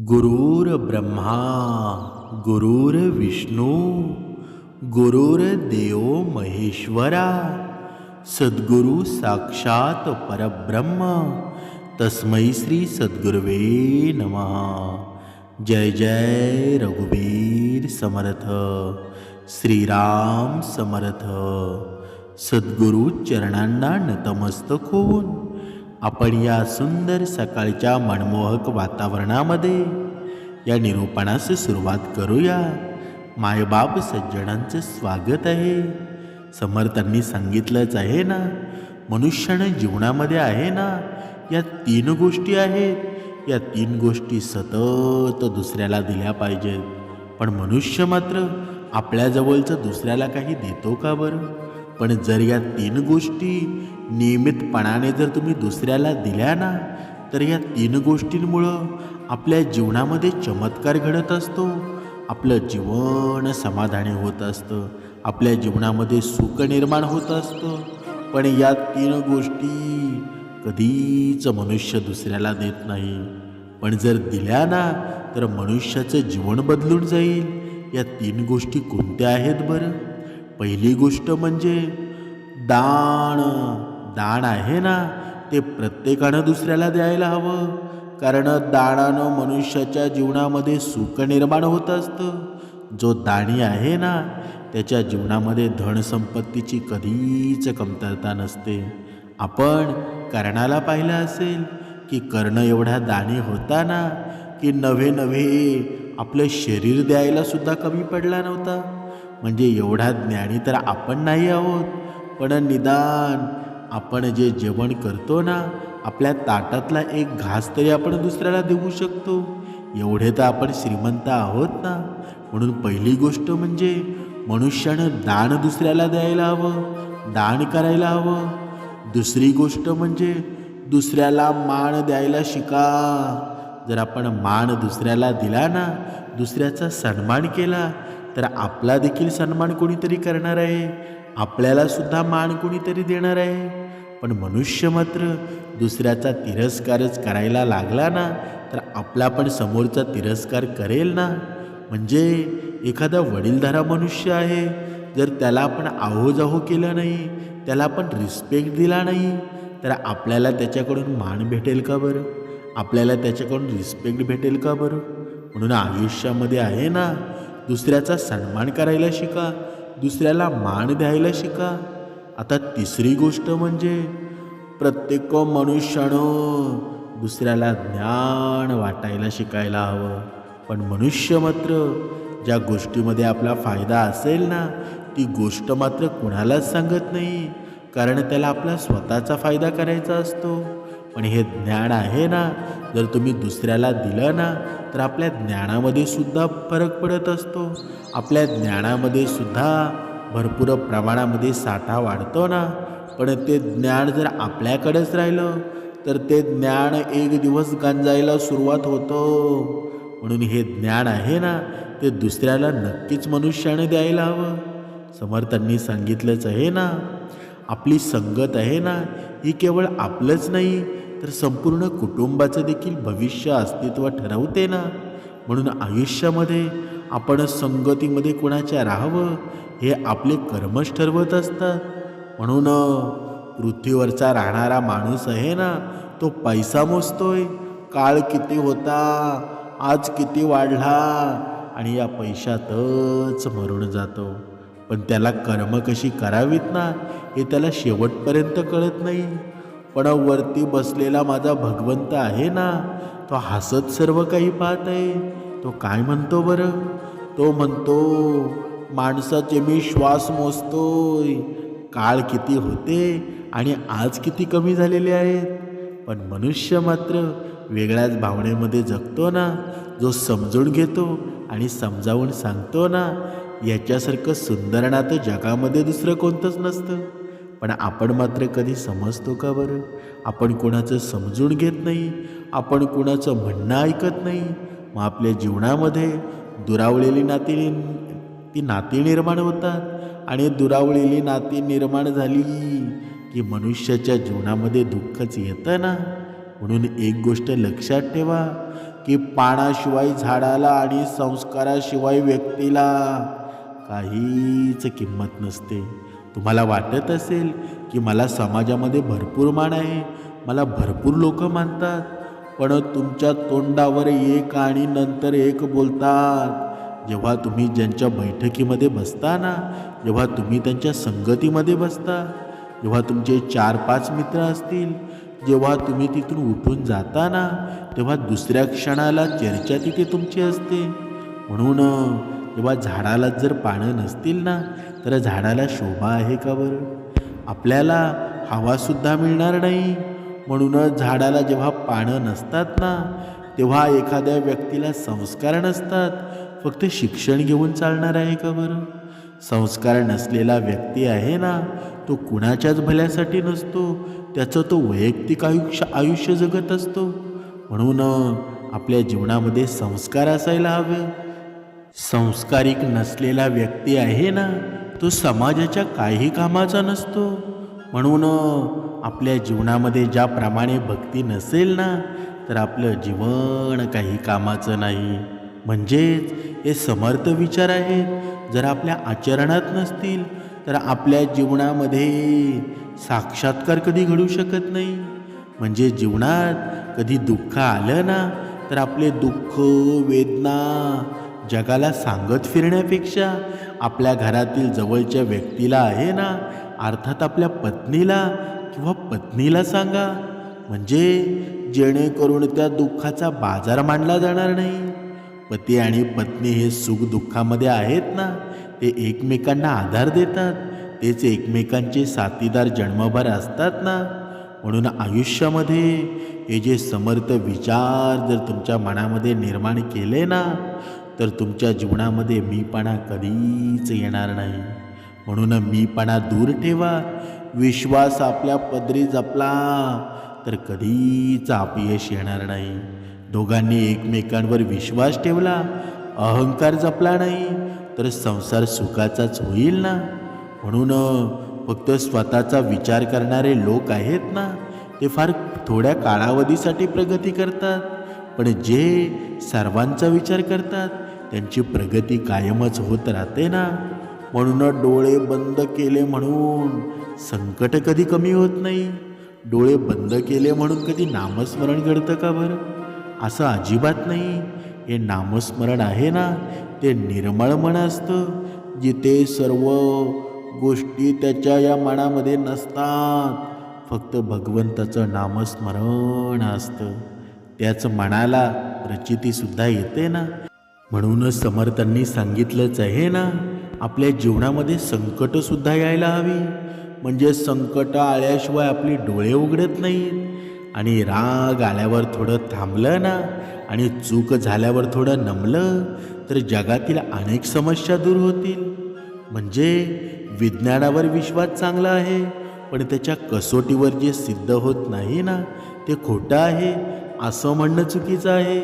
गुरुर्ब्रह्मा गुरुर्विष्णू गुरुर्देव महेश्वरा सद्गुरु साक्षात परब्रह्म तस्मै श्री सद्गुरुवे नमः। जय जय रघुवीर समर्थ श्रीराम समर्थ। सद्गुरु चरणांना नतमस्तक होऊन आपण या सुंदर सकाळच्या मनमोहक वातावरणामध्ये या निरूपणास सुरुवात करूया। मायबाप सज्जनांचं स्वागत आहे। समर्थांनी सांगितलंच आहे ना, मनुष्यानं जीवनामध्ये आहे ना या 3 गोष्टी आहेत। या 3 गोष्टी सतत दुसऱ्याला दिल्या पाहिजेत। पण मनुष्य मात्र आपल्याजवळचं दुसऱ्याला काही देतो का बरं? पण जर या 3 गोष्टी नियमितपणाने जर तुम्ही दुसऱ्याला दिल्या ना, तर या 3 गोष्टींमुळं आपल्या जीवनामध्ये चमत्कार घडत असतो। आपलं जीवन समाधानी होत असतं, आपल्या जीवनामध्ये सुख निर्माण होत असतं। पण या 3 गोष्टी कधीच मनुष्य दुसऱ्याला देत नाही। पण जर दिल्या ना, तर मनुष्याचं जीवन बदलून जाईल। या 3 गोष्टी कोणत्या आहेत बरं? पहिली गोष्ट म्हणजे दान। दान आहे ना, ते प्रत्येकानं दुसऱ्याला द्यायला हवं। कारण दानानं मनुष्याच्या जीवनामध्ये सुख निर्माण होत असतं। जो दानी आहे ना, त्याच्या जीवनामध्ये धनसंपत्तीची कधीच कमतरता नसते। आपण कर्णाला पाहिलं असेल की कर्ण एवढा दानी होता ना, की नव्हे आपलं शरीर द्यायला सुद्धा कमी पडला नव्हता। म्हणजे एवढा ज्ञानी तर आपण नाही आहोत, पण निदान आपण जे जेवण करतो ना, आपल्या ताटातला एक घास तरी आपण दुसऱ्याला देऊ शकतो। एवढे तर आपण श्रीमंत आहोत ना। म्हणून पहिली गोष्ट म्हणजे मनुष्यानं दान दुसऱ्याला द्यायला हवं, दान करायला हवं। दुसरी गोष्ट म्हणजे दुसऱ्याला मान द्यायला शिका। जर आपण मान दुसऱ्याला दिला ना, दुसऱ्याचा सन्मान केला, तर आपला देखील सन्मान कोणीतरी करणार आहे, आपल्याला सुद्धा मान कोणीतरी देणार आहे। पण मनुष्य मात्र दुसऱ्याचा तिरस्कारच करायला लागला ना, तर आपला पण समोरचा तिरस्कार करेल ना। म्हणजे एखादा वडीलधारा मनुष्य आहे, जर त्याला आपण आहोजाहो केलं नाही, त्याला आपण रिस्पेक्ट दिला नाही, तर आपल्याला त्याच्याकडून मान भेटेल का बरं? आपल्याला त्याच्याकडून रिस्पेक्ट भेटेल का बरं? म्हणून आयुष्यामध्ये आहे ना, दुसऱ्याचा सन्मान करायला शिका, दुसऱ्याला मान द्यायला शिका। आता तिसरी गोष्ट म्हणजे प्रत्येक मनुष्यानं दुसऱ्याला ज्ञान वाटायला शिकायला हवं। पण मनुष्य मात्र ज्या गोष्टीमध्ये आपला फायदा असेल ना, ती गोष्ट मात्र कुणालाच सांगत नाही, कारण त्याला आपला स्वतःचा फायदा करायचा असतो। पण हे ज्ञान आहे ना, जर तुम्ही दुसऱ्याला दिलं ना, तर आपल्या ज्ञानामध्ये सुद्धा फरक पडत असतो। आपल्या ज्ञानामध्ये सुद्धा भरपूर प्रमाणामध्ये साठा वाढतो ना। पण ते ज्ञान जर आपल्याकडेच राहिलं, तर ते ज्ञान एक दिवस गंजायला सुरुवात होतं। म्हणून हे ज्ञान आहे ना, ते दुसऱ्याला नक्कीच मनुष्याने द्यायला हवं। समर्थांनी सांगितलंच आहे ना, आपली संगत आहे ना, ही केवळ आपलंच नाही, तर संपूर्ण कुटुंबाचं देखील भविष्य अस्तित्व ठरवते ना। म्हणून आयुष्यामध्ये आपण संगतीमध्ये कोणाच्या राहावं, हे आपले कर्मच ठरवत असतात। म्हणून पृथ्वीवरचा राहणारा माणूस आहे ना, तो पैसा मोजतोय, काळ किती होता, आज किती वाढला, आणि या पैशातच मरून जातो। पण त्याला कर्म कशी करावीत ना, हे त्याला शेवटपर्यंत कळत नाही। पण वरती बसलेला माझा भगवंत आहे ना, तो हसत सर्व काही पाहत आहे। तो काय म्हणतो बरं? तो म्हणतो, माणसाचे मी श्वास मोजतोय, काळ किती होते आणि आज किती कमी झालेले आहेत। पण मनुष्य मात्र वेगळ्याच भावनेमध्ये जगतो ना, जो समजून घेतो आणि समजावून सांगतो ना, याच्यासारखं सुंदर नातं जगामध्ये दुसरं कोणतंच नसतं। पण आपण मात्र कधी समजतो का बरं? आपण कोणाचं समजून घेत नाही, आपण कोणाचं म्हणणं ऐकत नाही। मग आपल्या जीवनामध्ये दुरावलेली नाती निर्माण होतात, आणि दुरावलेली नाती निर्माण झाली की मनुष्याच्या जीवनामध्ये दुःखच येतं ना। म्हणून एक गोष्ट लक्षात ठेवा की पानाशिवाय झाडाला आणि संस्काराशिवाय व्यक्तीला काहीच किंमत नसते. तुम्हाला वाटत असेल की मला समाजामध्ये भरपूर मान आहे, मला भरपूर लोक मानतात, पण तुमच्या तोंडावर एक आणि नंतर एक बोलतात. जेव्हा तुम्ही ज्यांच्या बैठकीमध्ये बसता ना, जेव्हा तुम्ही त्यांच्या संगतीमध्ये बसता, जेव्हा तुमचे 4-5 मित्र असतील, जेव्हा तुम्ही तिथून उठून जाता ना, तेव्हा दुसऱ्या क्षणाला चर्चा तिथे तुमची असते. म्हणून जेव्हा झाडाला जर पानं नसतील ना, तर झाडाला शोभा आहे का बरं? आपल्याला हवासुद्धा मिळणार नाही. म्हणूनच झाडाला जेव्हा पानं नसतात ना, तेव्हा एखाद्या व्यक्तीला संस्कार नसतात. फक्त शिक्षण घेऊन चालणार आहे का बरं? संस्कार नसलेला व्यक्ती आहे ना, तो कुणाच्याच भल्यासाठी नसतो, त्याचं तो वैयक्तिक आयुष्य जगत असतो. म्हणून आपल्या जीवनामध्ये संस्कार असायला हवे. संस्कारिक नसलेला व्यक्ती आहे ना, तो समाजाच्या काही कामाचा नसतो. म्हणून आपल्या जीवनामध्ये ज्याप्रमाणे भक्ती नसेल ना, तर आपलं जीवन काही कामाचं नाही. म्हणजेच हे समर्थ विचार आहेत. जर आपल्या आचरणात नसतील तर आपल्या जीवनामध्ये साक्षात्कार कधी घडू शकत नाही. म्हणजे जीवनात कधी दुःख आलं ना, तर आपले दुःख वेदना जगाला सांगत फिरण्यापेक्षा आपल्या घरातील जवळच्या व्यक्तीला आहे ना, अर्थात आपल्या पत्नीला किंवा पत्नीला सांगा. म्हणजे जेणेकरून त्या दुःखाचा बाजार मांडला जाणार नाही. पती आणि पत्नी हे सुख दुःखामध्ये आहेत ना, ते एकमेकांना आधार देतात, तेच एकमेकांचे साथीदार जन्मभर असतात ना. म्हणून आयुष्यामध्ये हे जे समर्थ विचार जर तुमच्या मनामध्ये निर्माण केले ना, तर तुमच्या जीवनामध्ये मीपणा कधीच येणार नाही. म्हणून मीपणा दूर ठेवा. विश्वास आपल्या पदरी जपला तर कधीच अपयश येणार नाही. दोघांनी एकमेकांवर विश्वास ठेवला, अहंकार जपला नाही, तर संसार सुखाचाच होईल ना. म्हणून फक्त स्वतःचा विचार करणारे लोक आहेत ना, ते फार थोड्या कालावधीसाठी प्रगती करतात, पण जे सर्वांचा विचार करतात त्यांची प्रगती कायमच होत राहते ना. म्हणून डोळे बंद केले म्हणून संकट कधी कमी होत नाही. डोळे बंद केले म्हणून कधी नामस्मरण घडतं का बरं? असं अजिबात नाही. हे नामस्मरण आहे ना, ते निर्मळ मन असतं, जिथे सर्व गोष्टी त्याच्या या मनामध्ये नसतात. फक्त भगवंताचं नामस्मरण असतं. त्याच मनाला प्रचितीसुद्धा येते ना. म्हणूनच समर्थांनी सांगितलंच आहे ना, आपल्या जीवनामध्ये संकटसुद्धा यायला हवी. म्हणजे संकट आल्याशिवाय आपले डोळे उघडत नाहीत. आणि राग आल्यावर थोडं थांबलं ना, आणि चूक झाल्यावर थोडं नमलं, तर जगातील अनेक समस्या दूर होतील. म्हणजे विज्ञानावर विश्वास चांगला आहे, पण त्याच्या कसोटीवर जे सिद्ध होत नाही ना, ते खोटं आहे असं म्हणणं चुकीचं आहे.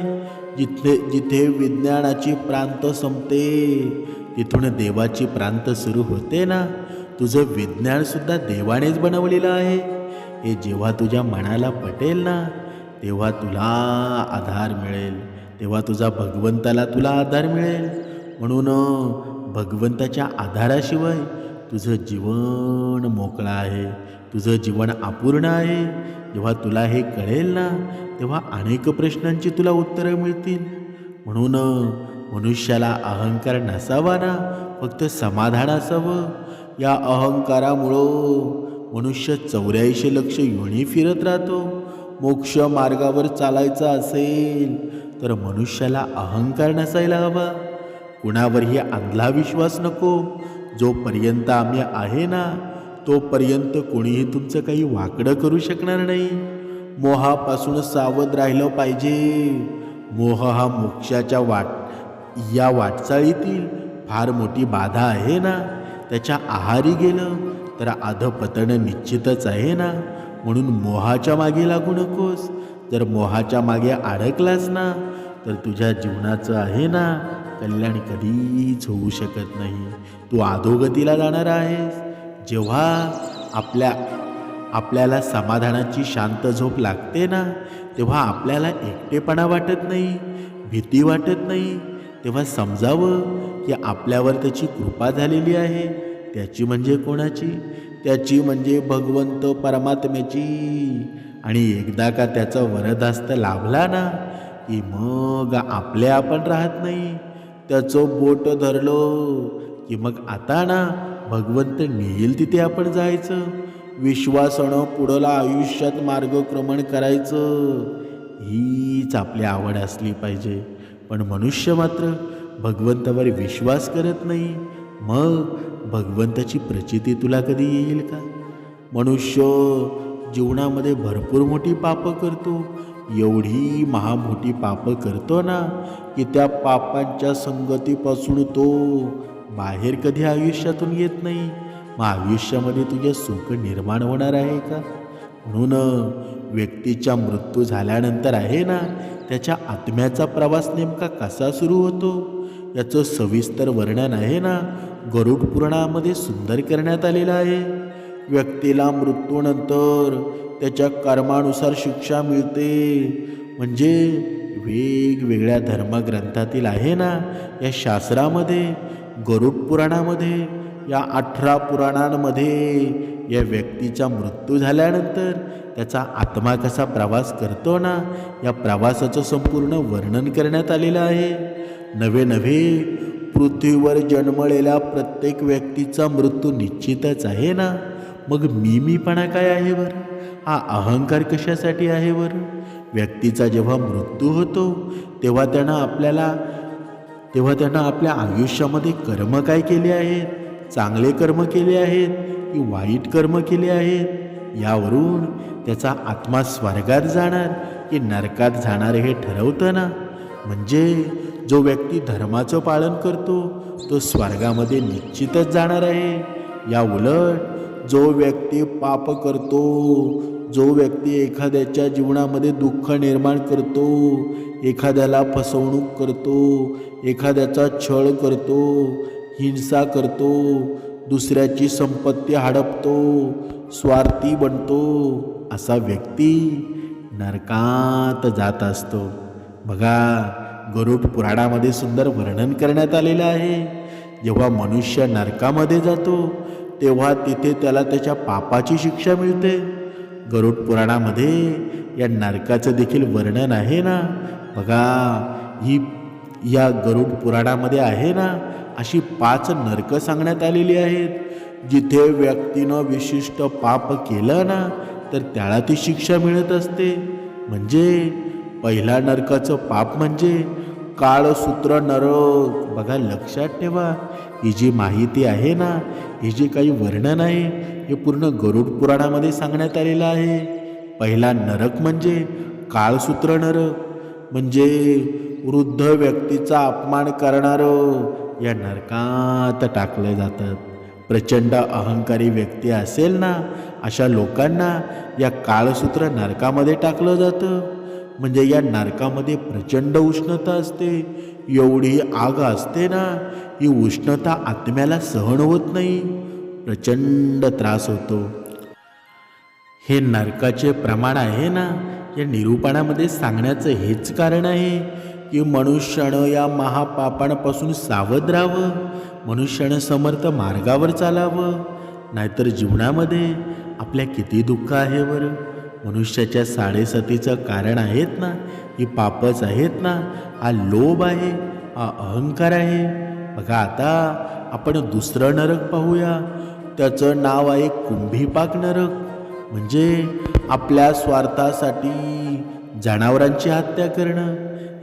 जिथे विज्ञानाची प्रांत संपते, तिथून देवाची प्रांत सुरू होते ना. तुझं विज्ञानसुद्धा देवानेच बनवलेलं आहे. हे जेव्हा तुझ्या मनाला पटेल ना, तेव्हा तुला आधार मिळेल, तेव्हा तुझा भगवंताला तुला आधार मिळेल. म्हणून भगवंताच्या आधाराशिवाय तुझं जीवन मोकळं आहे, तुझं जीवन अपूर्ण आहे. जेव्हा तुला हे कळेल ना, तेव्हा अनेक प्रश्नांची तुला उत्तरं मिळतील. म्हणून मनुष्याला अहंकार नसावा ना, फक्त समाधान असावं. या अहंकारामुळं मनुष्य 84 लक्ष योनी फिरत राहतो. मोक्ष मार्गावर चालायचा असेल तर मनुष्याला अहंकार नसायला हवा. कुणावरही अंधला विश्वास नको. जोपर्यंत आम्ही आहे ना, तोपर्यंत कोणीही तुमचं काही वाकडं करू शकणार नाही. मोहापासून सावध राहिलं पाहिजे. मोह हा मोक्षाच्या या वाटचाळीतील फार मोठी बाधा आहे ना. त्याच्या आहारी गेलं तर अधपतन निश्चितच आहे ना. म्हणून मोहाच्या मागे लागू नकोस. जर मोहाच्या मागे अडकलास ना, तर तुझ्या जीवनाचं आहे ना, कल्याण कधीच होऊ शकत नाही. तू अधोगतीला जाणार आहेस. जेव्हा आपल्याला समाधानाची शांत झोप लागते ना, तेव्हा आपल्याला एकटेपणा वाटत नाही. भीती वाटत नाही, तेव्हा समजावं की आपल्यावर त्याची कृपा झालेली आहे. त्याची म्हणजे कोणाची? त्याची म्हणजे भगवंत परमात्म्याची. आणि एकदा का त्याचा वरदहस्त लाभला ना की मग आपले आपण राहत नाही. त्याचं बोट धरलं की मग आता ना भगवंत नेईल तिथे आपण जायचं. विश्वासानं पुढला आयुष्यात मार्गक्रमण करायचं. हीच आपली आवड असली पाहिजे. पण मनुष्य मात्र भगवंतावर विश्वास करत नाही. मग भगवंताची प्रचिती तुला कधी येईल का? मनुष्य जीवनामध्ये भरपूर मोठी पापं करतो. एवढी महामोठी पापं करतो ना की त्या पापांच्या संगतीपासून तो बाहेर कधी आयुष्यातून येत नाही. मग आयुष्यामध्ये तुझ्या सुख निर्माण होणार आहे का? म्हणून व्यक्तीचा मृत्यू झाल्यानंतर आहे ना त्याच्या आत्म्याचा प्रवास नेमका कसा सुरू होतो याचं सविस्तर वर्णन आहे ना गरुड पुराणामध्ये सुंदर करण्यात आलेलं आहे. व्यक्तीला मृत्यूनंतर त्याच्या कर्मानुसार शिक्षा मिळते. म्हणजे वेगवेगळ्या धर्मग्रंथातील आहे ना या शास्त्रामध्ये, गरुड पुराणामध्ये, या 18 पुराणांमध्ये या व्यक्तीचा मृत्यू झाल्यानंतर त्याचा आत्मा कसा प्रवास करतो ना या प्रवासाचं संपूर्ण वर्णन करण्यात आलेलं आहे. नवे पृथ्वीवर जन्मलेल्या प्रत्येक व्यक्तीचा मृत्यू निश्चितच आहे ना. मग मीपणा काय आहे बरं? हा अहंकार कशासाठी आहे बरं? व्यक्तीचा जेव्हा मृत्यू होतो तेव्हा त्यानं आपल्या आयुष्यामध्ये कर्म काय केले आहेत, चांगले कर्म केले आहेत की वाईट कर्म केले आहेत, यावरून त्याचा आत्मा स्वर्गात जाणार की नरकात जाणार हे ठरवतं ना. म्हणजे जो व्यक्ती धर्माचं पालन करतो तो स्वर्गामध्ये निश्चितच जाणार आहे. या उलट जो व्यक्ती पाप करतो, जो व्यक्ती एखाद्याच्या जीवनामध्ये दुःख निर्माण करतो, एखाद्याला फसवणूक करतो, एखाद्याचा छळ करतो, हिंसा करतो, दुसऱ्याची संपत्ती हडपतो, स्वार्थी बनतो, असा व्यक्ती नरकात जात असतो. बघा गरुड पुराणामध्ये सुंदर वर्णन करण्यात आलेलं आहे. जेव्हा मनुष्य नरकामध्ये जातो तेव्हा तिथे त्याला त्याच्या पापाची शिक्षा मिळते. गरुड पुराणामध्ये या नरकाचं देखील वर्णन आहे ना. बघा या गरुड पुराणामध्ये आहे ना अशी 5 नरकं सांगण्यात आलेली आहेत. जिथे व्यक्तीनं विशिष्ट पाप केलं ना तर त्याला ती शिक्षा मिळत असते. म्हणजे पहिला नरकाचं पाप म्हणजे काळसूत्र नरक. बघा लक्षात ठेवा, ही जी माहिती आहे ना, हे जे काही वर्णन आहे हे पूर्ण गरुड पुराणामध्ये सांगण्यात आलेलं आहे. पहिला नरक म्हणजे काळसूत्र नरक. म्हणजे वृद्ध व्यक्तीचा अपमान करणारं या नरकात टाकले जातात. प्रचंड अहंकारी व्यक्ती असेल ना अशा लोकांना या काळसूत्र नरकामध्ये टाकलं जातं. म्हणजे या नरकामध्ये प्रचंड उष्णता असते. एवढी आग असते ना, ही उष्णता आत्म्याला सहन होत नाही, प्रचंड त्रास होतो. हे नरकाचे प्रमाण आहे ना या निरूपणामध्ये सांगण्याचं हेच कारण आहे की मनुष्यानं या महापापांपासून सावध राहावं, मनुष्यानं समर्थ मार्गावर चालावं. नाहीतर जीवनामध्ये आपल्या किती दुःख आहे बरं. मनुष्याच्या साडेसतीचं कारण आहेत ना ही पापच आहेत ना. हा लोभ आहे, हा अहंकार आहे. बघा आता आपण दुसरं नरक पाहूया. त्याचं नाव आहे कुंभीपाक नरक. म्हणजे आपल्या स्वार्थासाठी जनावरांची हत्या करणं.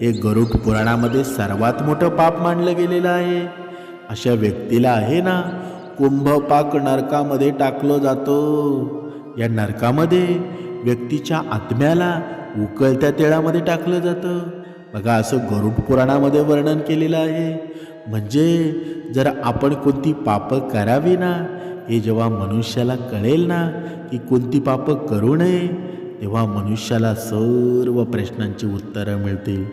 हे गरुड पुराणामध्ये सर्वात मोठं पाप मानलं गेलेलं आहे. अशा व्यक्तीला आहे ना कुंभपाक नरकामध्ये टाकलं जातं. या नरकामध्ये व्यक्तीच्या आत्म्याला उकळत्या तेळामध्ये टाकलं जातं. बघा असं गरुड पुराणामध्ये वर्णन केलेलं आहे. म्हणजे जर आपण कोणती पापं करावी ना हे जेव्हा मनुष्याला कळेल ना की कोणती पापं करू नये तेव्हा मनुष्याला सर्व प्रश्नांची उत्तरं मिळतील.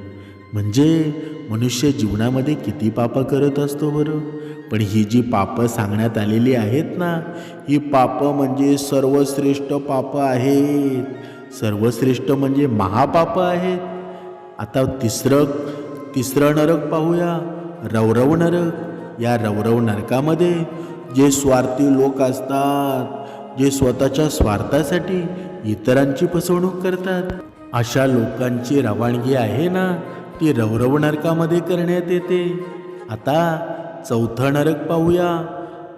म्हणजे मनुष्य जीवनामध्ये किती पापं करत असतो बरं. पण ही जी पापं सांगण्यात आलेली आहेत ना ही पापं म्हणजे सर्वश्रेष्ठ पापं आहेत. सर्वश्रेष्ठ म्हणजे महापापं आहेत. आता तिसरं नरक पाहूया, रौरव नरक. या रौरव नरकामध्ये जे स्वार्थी लोक असतात, जे स्वतःच्या स्वार्थासाठी इतरांची फसवणूक करतात, अशा लोकांची रवानगी आहे ना, ती रौरव नरकामध्ये करण्यात येते. आता चौथं नरक पाहूया,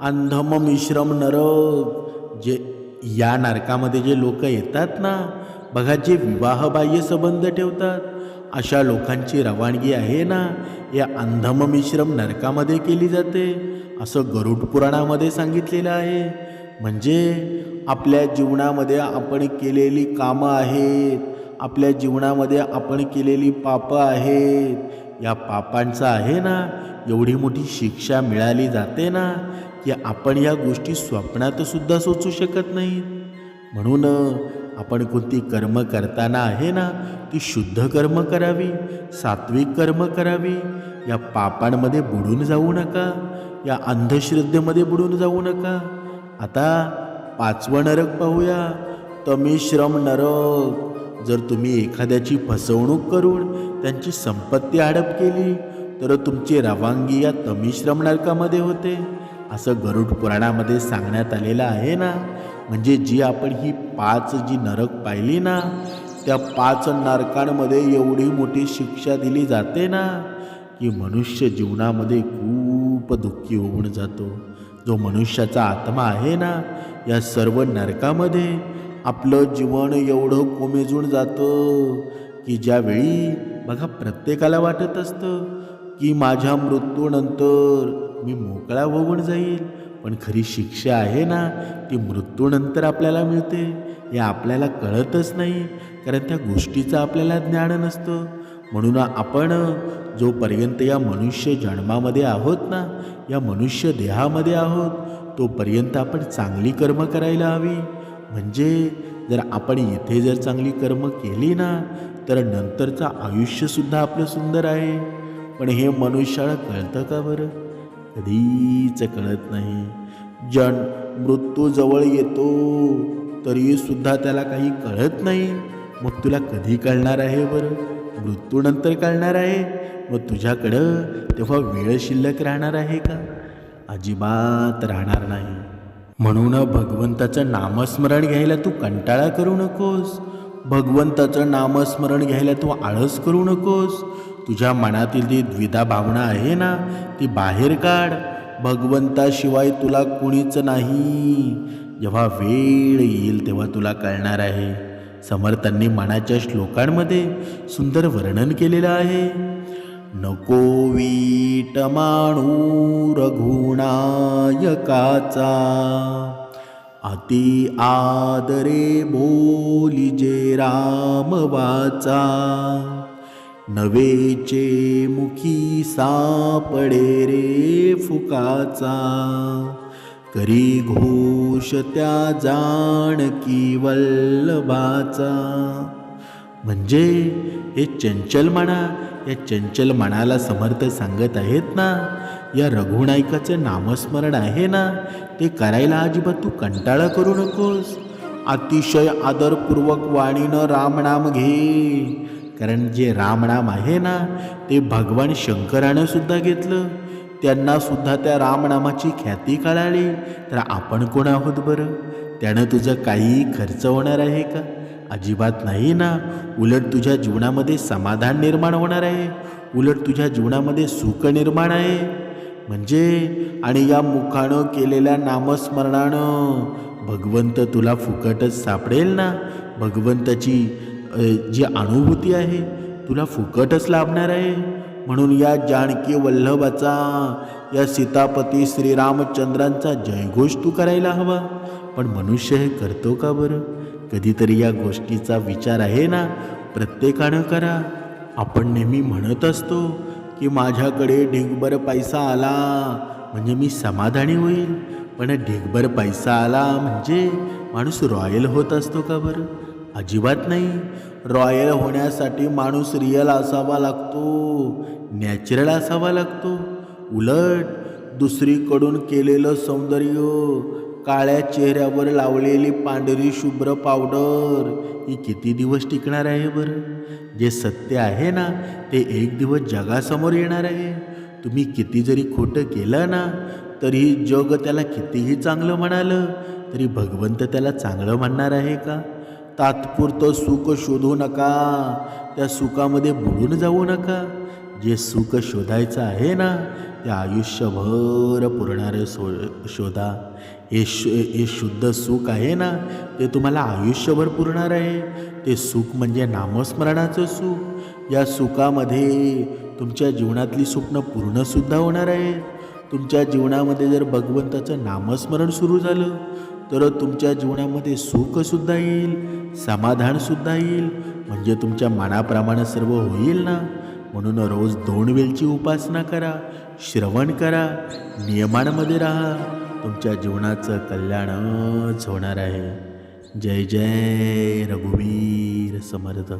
अंधम मिश्रम नरक. जे या नरकामध्ये जे लोक येतात ना, बघा, जे विवाहबाह्य संबंध ठेवतात, अशा लोकांची रवानगी आहे ना, या अंधम मिश्रम नरकामध्ये केली जाते, असं गरुड पुराणामध्ये सांगितलेलं आहे. म्हणजे आपल्या जीवनामध्ये आपण केलेली कामं आहेत, आपल्या जीवनामध्ये आपण केलेली पापं आहेत, या पापांचं आहे ना एवढी मोठी शिक्षा मिळाली जाते ना, की आपण या गोष्टी स्वप्नातसुद्धा सोचू शकत नाहीत. म्हणून आपण कोणती कर्म करताना आहे ना, ती शुद्ध कर्म करावी, सात्विक कर्म करावी. या पापांमध्ये बुडून जाऊ नका, या अंधश्रद्धेमध्ये बुडून जाऊ नका. आता पाचवं नरक पाहूया, तमिश्रम नरक. जर तुम्ही एखाद्याची फसवणूक करून त्यांची संपत्ती हडप केली तर तुमची रवानगी या तमिश्रम नरकामध्ये होते, असं गरुड पुराणामध्ये सांगण्यात आलेलं आहे ना. म्हणजे जी आपण ही 5 जी नरक पाहिली ना, त्या 5 नरकांमध्ये एवढी मोठी शिक्षा दिली जाते ना, की मनुष्य जीवनामध्ये खूप दुःखी होऊन जातो. जो मनुष्याचा आत्मा आहे ना, या सर्व नरकामध्ये आपलं जीवन एवढं कोमेजून जातं की ज्यावेळी बघा प्रत्येकाला वाटत असतं की माझ्या मृत्यूनंतर मी मोकळा होऊन जाईल, पण खरी शिक्षा आहे ना, ती मृत्यूनंतर आपल्याला मिळते. हे आपल्याला कळतच नाही, कारण त्या गोष्टीचं आपल्याला ज्ञान नसतं. म्हणून आपण जोपर्यंत या मनुष्य जन्मामध्ये आहोत ना, या मनुष्य देहामध्ये आहोत, तोपर्यंत आपण चांगली कर्म करायला हवी. म्हणजे जर आपण इथे जर चांगली कर्म केली ना, तर नंतरचं आयुष्यसुद्धा आपलं सुंदर आहे. पण हे मनुष्याला कळतं का बरं? कधीच कळत नाही. मृत्यू जवळ येतो तरीसुद्धा त्याला काही कळत नाही. मग तुला कधी कळणार आहे बरं? मृत्यूनंतर कळणार आहे. मग तुझ्याकडं तेव्हा वेळ शिल्लक राहणार आहे का? अजिबात राहणार नाही. म्हणून भगवंताचं नामस्मरण घ्यायला तू कंटाळा करू नकोस. भगवंताचं नामस्मरण घ्यायला तू आळस करू नकोस. तुझ्या मनातील जी द्विधा भावना आहे ना, ती बाहेर काढ. भगवंताशिवाय तुला कुणीच नाही. जेव्हा वेळ येईल तेव्हा तुला कळणार आहे. समर्थांनी मनाच्या श्लोकांमध्ये सुंदर वर्णन केलेलं आहे. नको वीट माणू रघुनायकाचा, अति आदरे बोलिजे राम वाचा. नवेचे मुखी सापडे रे फुकाचा, करी घोष त्या जानकी वल्लभाचा. म्हणजे हे चंचल म्हणा, या चंचल मनाला समर्थ सांगत आहेत ना, या रघुनायकाचं नामस्मरण आहे ना, ते करायला अजिबात तू कंटाळा करू नकोस. अतिशय आदरपूर्वक वाणीनं रामनाम घे. कारण जे रामनाम आहे ना, ते भगवान शंकरानं सुद्धा घेतलं. त्यांना सुद्धा त्या रामनामाची ख्याती कळाली, तर आपण कोण आहोत बरं? त्यानं तुझं काही खर्च होणार आहे का? अजिबात नाही ना. उलट तुझ्या जीवनामध्ये समाधान निर्माण होणार आहे, उलट तुझ्या जीवनामध्ये सुख निर्माण आहे. म्हणजे आणि या मुखानं केलेल्या नामस्मरणानं भगवंत तुला फुकटच सापडेल ना. भगवंताची जी अनुभूती आहे तुला फुकटच लाभणार आहे. म्हणून या जानकी वल्लभाचा, या सीतापती श्रीरामचंद्रांचा जयघोष तू करायला हवा. पण मनुष्य हे करतो का बरं? कधीतरी या गोष्टीचा विचार आहे ना, प्रत्येकानं करा. आपण नेहमी म्हणत असतो की माझ्याकडे ढिगभर पैसा आला म्हणजे मी समाधानी होईल. पण ढिगभर पैसा आला म्हणजे माणूस रॉयल होत असतो का बरं? अजिबात नाही. रॉयल होण्यासाठी माणूस रिअल असावा लागतो, नॅचरल असावा लागतो. उलट दुसरीकडून केलेलं सौंदर्य काळ्या चेहऱ्यावर लावलेली पांढरी शुभ्र पावडर ही किती दिवस टिकणार आहे बरं? जे सत्य आहे ना ते एक दिवस जगासमोर येणार आहे. तुम्ही किती जरी खोटं केलं ना तरीही जग त्याला कितीही चांगलं म्हणालं तरी भगवंत त्याला चांगलं म्हणणार आहे का? तात्पुरतं सुख शोधू नका, त्या सुखामध्ये बुडून जाऊ नका. जे सुख शोधायचं आहे ना ते आयुष्यभर पुरणारे शोधा. हे शुद्ध सुख आहे ना ते तुम्हाला आयुष्यभर पुरणार आहे. ते सुख म्हणजे नामस्मरणाचं सुख. या सुखामध्ये तुमच्या जीवनातली स्वप्न पूर्णसुद्धा होणार आहे. तुमच्या जीवनामध्ये जर भगवंताचं नामस्मरण सुरू झालं तर तुमच्या जीवनामध्ये सुखसुद्धा येईल, समाधानसुद्धा येईल. म्हणजे तुमच्या मनाप्रमाणे सर्व होईल ना. म्हणून रोज 2 वेळची उपासना करा, श्रवण करा, नियमांमध्ये राहा. तुमच्या जीवनाचं कल्याणच होणार आहे. जय जय रघुवीर समर्थ.